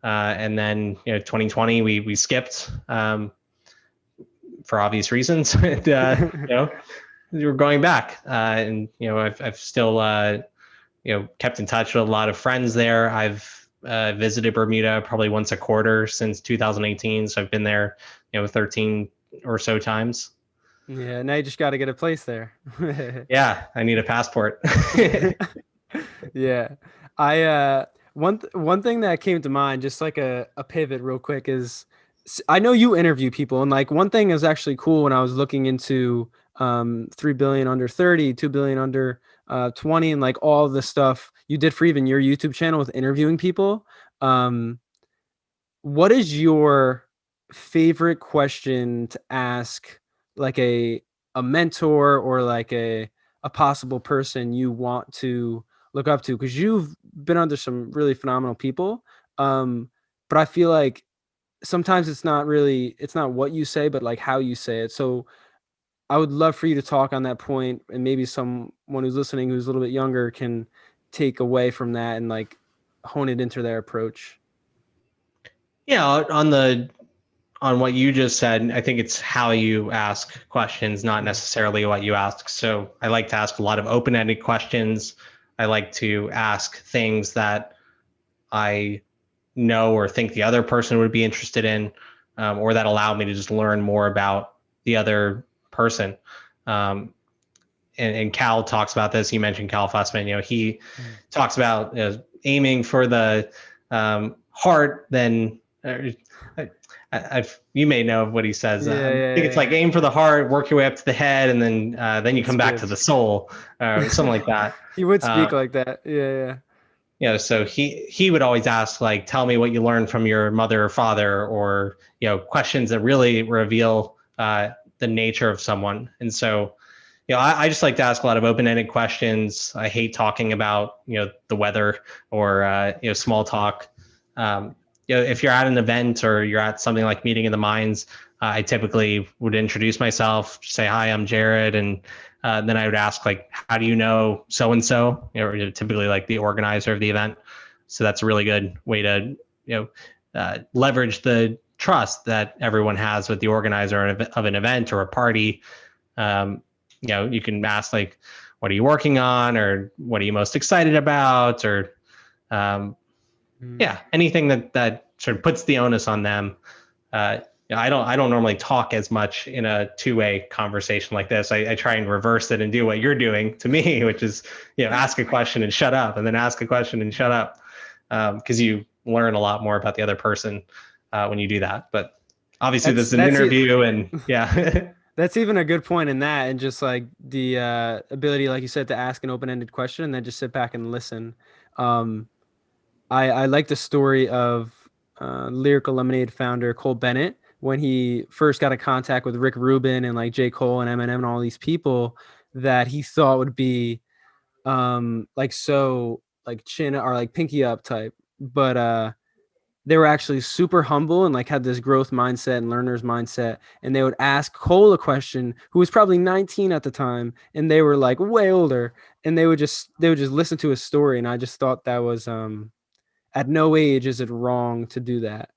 Speaker 5: And then 2020, we skipped for obvious reasons. And, we were going back. And, I've still, kept in touch with a lot of friends there. I've visited Bermuda probably once a quarter since 2018. So I've been there, 13 or so times.
Speaker 1: Yeah. Now you just got to get a place there.
Speaker 5: Yeah. I need a passport.
Speaker 1: Yeah. One thing that came to mind, just like a pivot real quick, is I know you interview people, and like one thing is actually cool when I was looking into 3 billion under 30, 2 billion under 20, and like all the stuff you did for even your YouTube channel with interviewing people. What is your favorite question to ask like a mentor or like a possible person you want to look up to? Because you've been under some really phenomenal people. But I feel like sometimes it's not what you say, but like how you say it. So I would love for you to talk on that point, and maybe someone who's listening who's a little bit younger can take away from that and like hone it into their approach.
Speaker 5: Yeah, on what you just said, I think it's how you ask questions, not necessarily what you ask. So I like to ask a lot of open-ended questions. I like to ask things that I know or think the other person would be interested in, or that allow me to just learn more about the other person. And Cal talks about this. You mentioned Cal Fussman. He talks about aiming for the heart. Then you may know what he says. I think it's like aim for the heart, work your way up to the head, and then you come back to the soul, something like that.
Speaker 1: He would speak like that. Yeah.
Speaker 5: So he would always ask, like, tell me what you learned from your mother or father, or questions that really reveal the nature of someone. And so I just like to ask a lot of open-ended questions. I hate talking about the weather or small talk. If you're at an event or you're at something like Meeting in the Minds, I typically would introduce myself, say, hi, I'm Jared. And then I would ask, like, how do you know so-and-so? Or typically like the organizer of the event. So that's a really good way to, leverage the trust that everyone has with the organizer of an event or a party. You can ask like, what are you working on, or what are you most excited about, or anything that sort of puts the onus on them. I don't normally talk as much in a two-way conversation like this. I try and reverse it and do what you're doing to me, which is, ask a question and shut up, and then ask a question and shut up, because you learn a lot more about the other person when you do that. But obviously, this is an interview, and yeah.
Speaker 1: That's even a good point in that, and just like the ability, like you said, to ask an open-ended question and then just sit back and listen. I like the story of Lyrical Lemonade founder Cole Bennett when he first got in contact with Rick Rubin and like J. Cole and Eminem and all these people that he thought would be like so like chin or like pinky up type, but they were actually super humble and like had this growth mindset and learner's mindset. And they would ask Cole a question, who was probably 19 at the time, and they were like way older, and they would just listen to his story. And I just thought that was at no age is it wrong to do that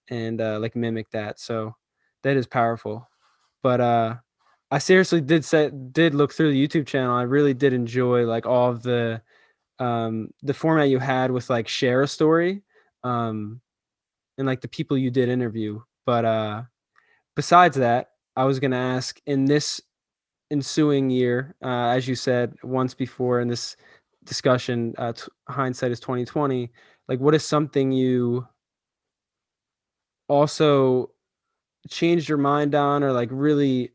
Speaker 1: and like mimic that. So that is powerful. But I seriously did look through the YouTube channel. I really did enjoy like all of the format you had with like share a story. And like the people you did interview. But besides that, I was going to ask, in this ensuing year, as you said once before in this discussion, hindsight is 2020. Like, what is something you also changed your mind on, or like really,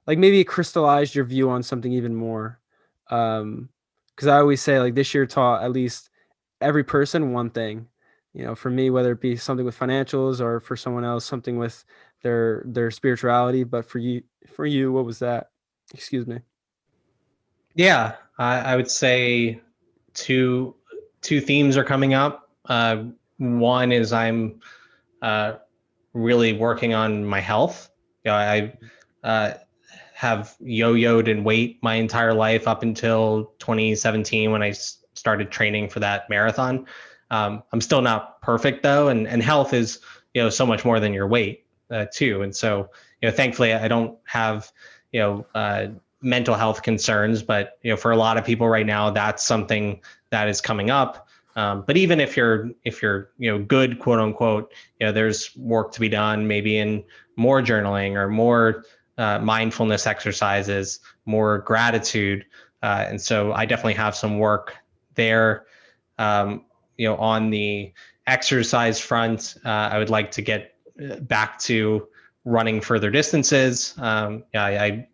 Speaker 1: like maybe it crystallized your view on something even more? Because I always say like this year taught at least every person one thing. For me, whether it be something with financials, or for someone else, something with their spirituality. But for you, what was that? Excuse me.
Speaker 5: Yeah, I would say two themes are coming up. One is I'm really working on my health. I have yo-yoed in weight my entire life up until 2017 when I started training for that marathon. I'm still not perfect though, and health is so much more than your weight too. And so thankfully I don't have mental health concerns, but for a lot of people right now that's something that is coming up. But even if you're good, quote unquote, there's work to be done, maybe in more journaling or more mindfulness exercises, more gratitude, and so I definitely have some work there. On the exercise front, I would like to get back to running further distances. I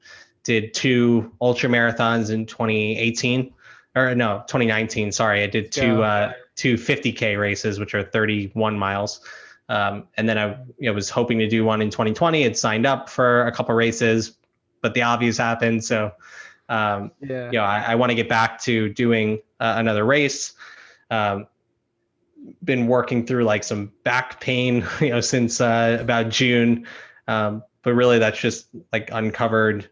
Speaker 5: did 2 ultra marathons in 2019. Sorry, I did two 50K races, which are 31 miles. And then I was hoping to do one in 2020. Had signed up for a couple races, but the obvious happened. So, I want to get back to doing another race. Been working through like some back pain, since about June. But really that's just like uncovered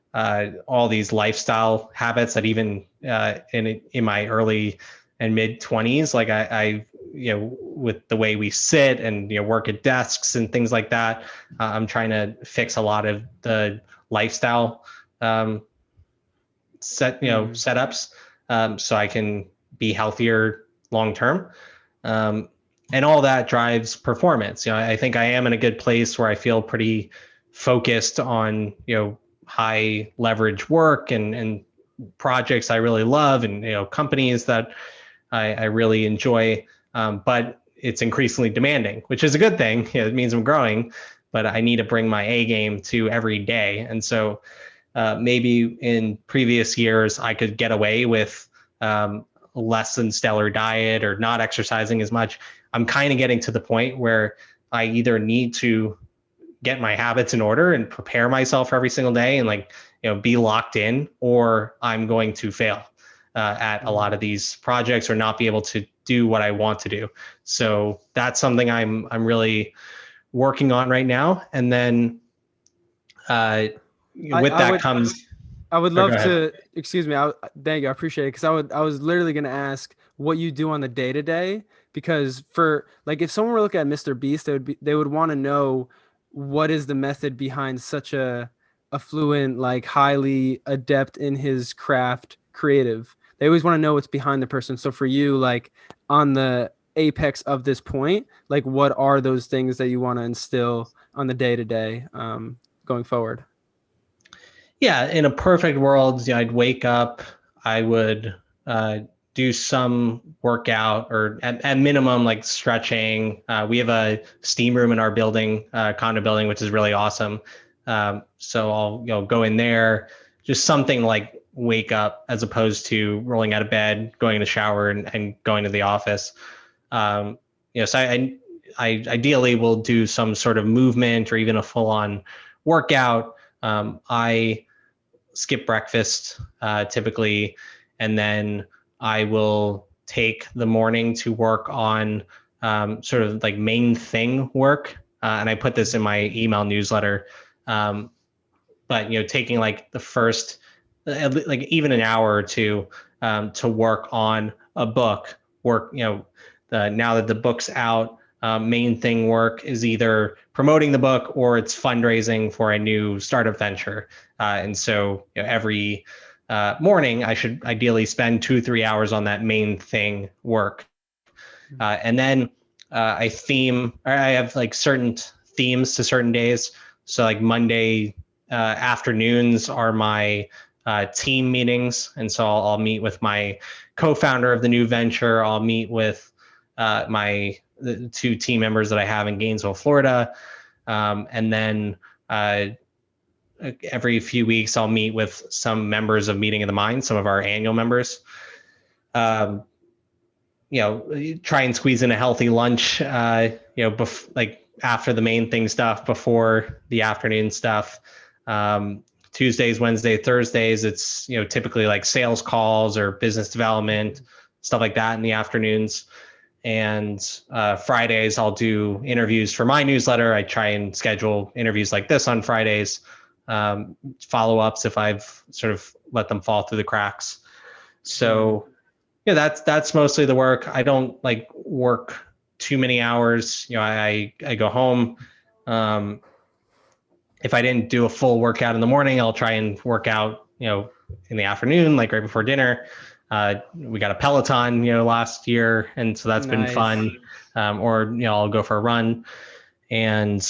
Speaker 5: all these lifestyle habits that even in my early and mid 20s, like I with the way we sit and work at desks and things like that, I'm trying to fix a lot of the lifestyle setups so I can be healthier long term. And all that drives performance. I think I am in a good place where I feel pretty focused on, high leverage work and projects I really love, and, companies that I really enjoy. But it's increasingly demanding, which is a good thing. It means I'm growing, but I need to bring my A game to every day. And so maybe in previous years, I could get away with less than stellar diet or not exercising as much. I'm kind of getting to the point where I either need to get my habits in order and prepare myself for every single day and be locked in, or I'm going to fail at a lot of these projects or not be able to do what I want to do. So that's something I'm really working on right now. And then comes.
Speaker 1: I would love to, excuse me. Thank you. I appreciate it. Cause I was literally going to ask, what you do on the day to day. Because for like, if someone were looking at Mr. Beast, they would want to know what is the method behind such a affluent, like highly adept in his craft creative. They always want to know what's behind the person. So for you, like on the apex of this point, like what are those things that you want to instill on the day to day going forward?
Speaker 5: Yeah, in a perfect world, I'd wake up, I would do some workout or at minimum like stretching. We have a steam room in our building, condo building, which is really awesome. So I'll go in there, just something like wake up as opposed to rolling out of bed, going in the shower, and going to the office. So I ideally will do some sort of movement or even a full on workout. I skip breakfast typically, and then I will take the morning to work on sort of like main thing work. And I put this in my email newsletter. But taking like the first like even an hour or two to work on a book. Now that the book's out, main thing work is either promoting the book or it's fundraising for a new startup venture. And so every morning I should ideally spend 2-3 hours on that main thing work. And then I have like certain themes to certain days. So like Monday afternoons are my team meetings. And so I'll meet with my co-founder of the new venture. I'll meet with the 2 team members that I have in Gainesville, Florida. And then every few weeks I'll meet with some members of Meeting of the Mind, some of our annual members. Try and squeeze in a healthy lunch, like after the main thing stuff, before the afternoon stuff. Tuesdays, Wednesdays, Thursdays, it's typically like sales calls or business development, stuff like that in the afternoons. And Fridays, I'll do interviews for my newsletter. I try and schedule interviews like this on Fridays, follow-ups if I've sort of let them fall through the cracks. So that's mostly the work. I don't like work too many hours. I go home. If I didn't do a full workout in the morning, I'll try and work out, in the afternoon, like right before dinner. We got a Peloton, last year, and so that's been fun. Or I'll go for a run. And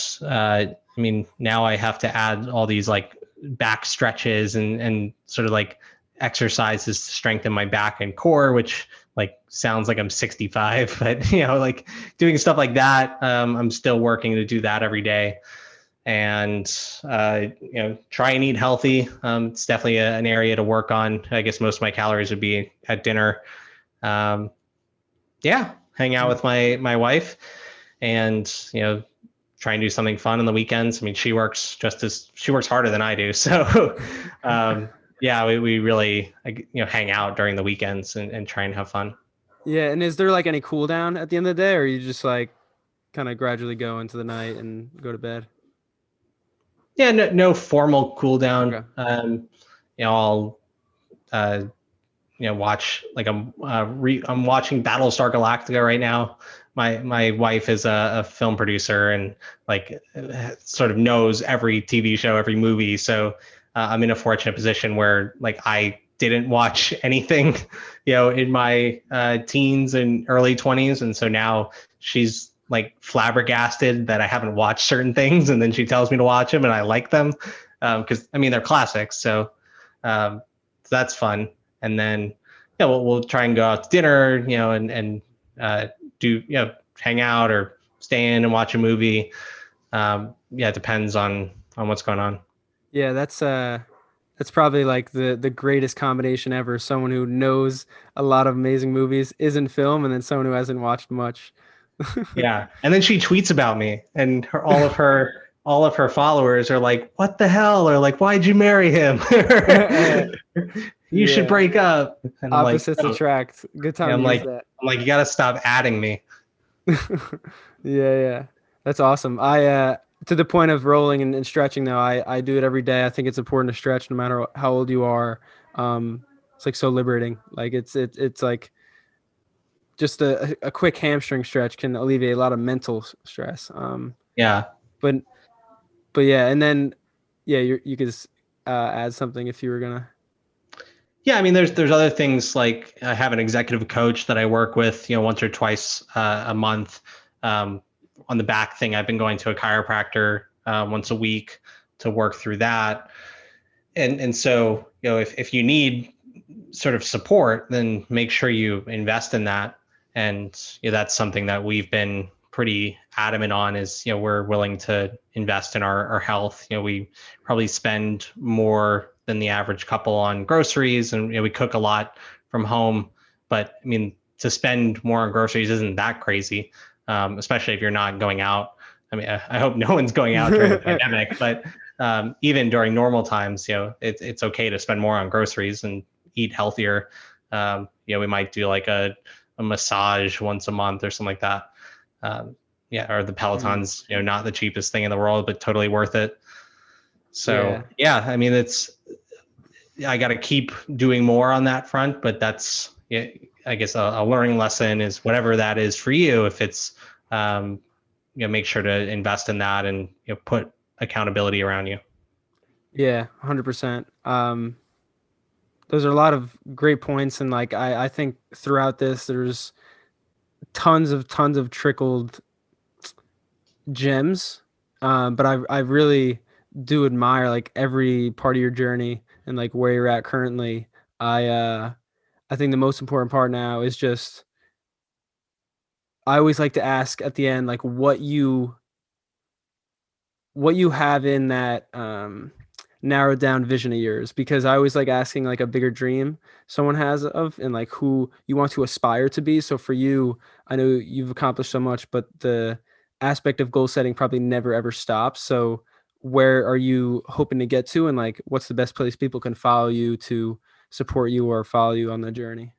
Speaker 5: now I have to add all these like back stretches and sort of like exercises to strengthen my back and core, which like sounds like I'm 65, but like doing stuff like that. I'm still working to do that every day. And try and eat healthy. It's definitely an area to work on. I guess most of my calories would be at dinner. Hang out with my wife, and try and do something fun on the weekends. She works harder than I do, so we really hang out during the weekends and try and have fun.
Speaker 1: Yeah, and is there like any cool down at the end of the day, or you just like kind of gradually go into the night and go to bed?
Speaker 5: Yeah, no formal cool down.
Speaker 1: Okay.
Speaker 5: I'll watch, like I'm watching Battlestar Galactica right now. My wife is a film producer and like sort of knows every TV show, every movie. So I'm in a fortunate position where like I didn't watch anything, in my teens and early 20s, and so now she's like flabbergasted that I haven't watched certain things, and then she tells me to watch them and I like them because they're classics. So that's fun. And then we'll try and go out to dinner, and do hang out or stay in and watch a movie. It depends on what's going on.
Speaker 1: Yeah, that's probably like the greatest combination ever. Someone who knows a lot of amazing movies, is in film, and then someone who hasn't watched much.
Speaker 5: Yeah. And then she tweets about me, and all of her followers are like, what the hell? Or like, why'd you marry him? You should break up. And
Speaker 1: opposites attract. Good time to use that.
Speaker 5: I'm like, you got to stop adding me.
Speaker 1: Yeah. That's awesome. I, to the point of rolling and stretching though, I do it every day. I think it's important to stretch no matter how old you are. It's like so liberating. Like it's like, just a quick hamstring stretch can alleviate a lot of mental stress.
Speaker 5: Yeah.
Speaker 1: But yeah, and then yeah, you could add something if you were gonna.
Speaker 5: Yeah, I mean, there's other things like I have an executive coach that I work with, once or twice a month. On the back thing, I've been going to a chiropractor once a week to work through that. And so, if you need sort of support, then make sure you invest in that. And that's something that we've been pretty adamant on is, we're willing to invest in our health. We probably spend more than the average couple on groceries, and we cook a lot from home. But I mean, to spend more on groceries isn't that crazy, especially if you're not going out. I mean, I hope no one's going out during the pandemic, but even during normal times, it's okay to spend more on groceries and eat healthier. We might do like a massage once a month or something like that. Or the Peloton's, not the cheapest thing in the world, but totally worth it. So I mean, I got to keep doing more on that front, but that's, I guess a learning lesson is whatever that is for you. If it's, make sure to invest in that and put accountability around you.
Speaker 1: Yeah, 100%. Those are a lot of great points, and like I think throughout this, there's tons of trickled gems. But I really do admire like every part of your journey and like where you're at currently. I think the most important part now is just I always like to ask at the end like what you have in that narrowed down vision of yours, because I always like asking like a bigger dream someone has of and like who you want to aspire to be. So for you, I know you've accomplished so much, but the aspect of goal setting probably never ever stops. So where are you hoping to get to, and like what's the best place people can follow you to support you or follow you on the journey?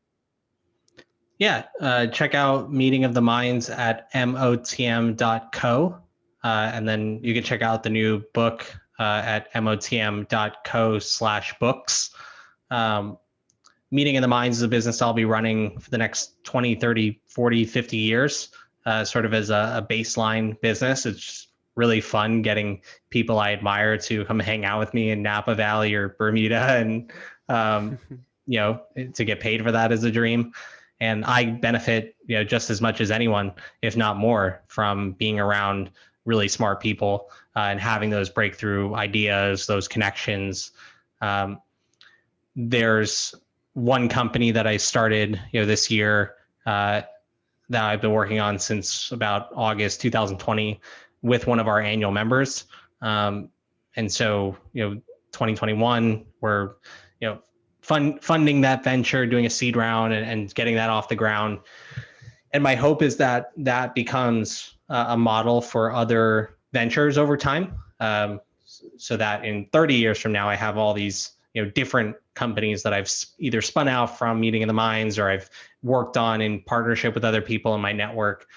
Speaker 5: Yeah, check out Meeting of the Minds at motm.co. And then you can check out the new book at motm.co/books. Meeting of the Minds is a business I'll be running for the next 20, 30, 40, 50 years, sort of as a baseline business. It's really fun getting people I admire to come hang out with me in Napa Valley or Bermuda, and to get paid for that is a dream. And I benefit, just as much as anyone, if not more, from being around really smart people and having those breakthrough ideas, those connections. There's one company that I started, this year that I've been working on since about August 2020 with one of our annual members. And so, 2021, we're, funding that venture, doing a seed round and getting that off the ground. And my hope is that that becomes a model for other ventures over time, so that in 30 years from now, I have all these different companies that I've either spun out from Meeting of the Minds or I've worked on in partnership with other people in my network,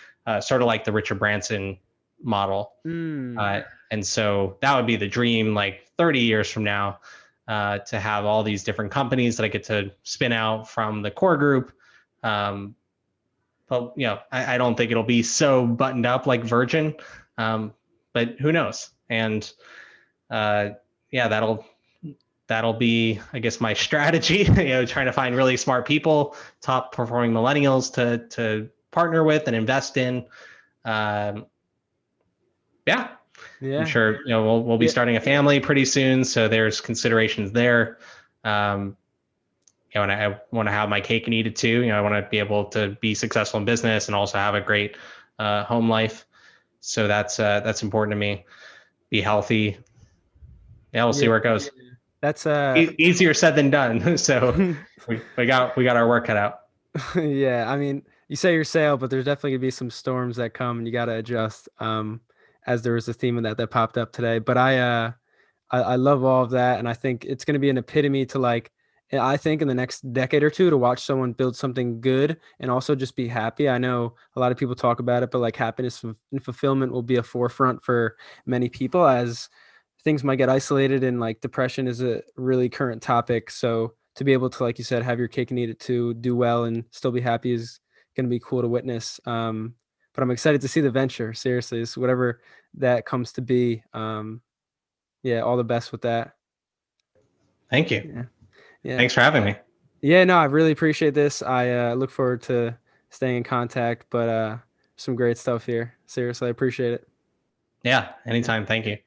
Speaker 5: sort of like the Richard Branson model. And so that would be the dream, like 30 years from now, to have all these different companies that I get to spin out from the core group. But I don't think it'll be so buttoned up like Virgin, but who knows? And that'll be, I guess, my strategy. Trying to find really smart people, top performing millennials to partner with and invest in. I'm sure we'll be starting a family pretty soon, so there's considerations there. And I want to have my cake and eat it too. I want to be able to be successful in business and also have a great home life. So that's important to me. Be healthy. Yeah, we'll see where it goes.
Speaker 1: That's
Speaker 5: easier said than done. So we got our work cut out.
Speaker 1: Yeah, I mean, you say your sail, but there's definitely gonna be some storms that come, and you got to adjust. As there was a theme of that popped up today. But I love all of that, and I think it's going to be an epitome to like, I think in the next decade or two, to watch someone build something good and also just be happy. I know a lot of people talk about it, but like happiness and fulfillment will be a forefront for many people as things might get isolated, and like depression is a really current topic. So to be able to, like you said, have your cake and eat it too, do well and still be happy is going to be cool to witness. But I'm excited to see the venture. Seriously, it's whatever that comes to be. Yeah, all the best with that.
Speaker 5: Thank you.
Speaker 1: Yeah. Yeah.
Speaker 5: Thanks for having me.
Speaker 1: Yeah, no, I really appreciate this. I look forward to staying in contact, but some great stuff here. Seriously, I appreciate it.
Speaker 5: Yeah, anytime. Thank you.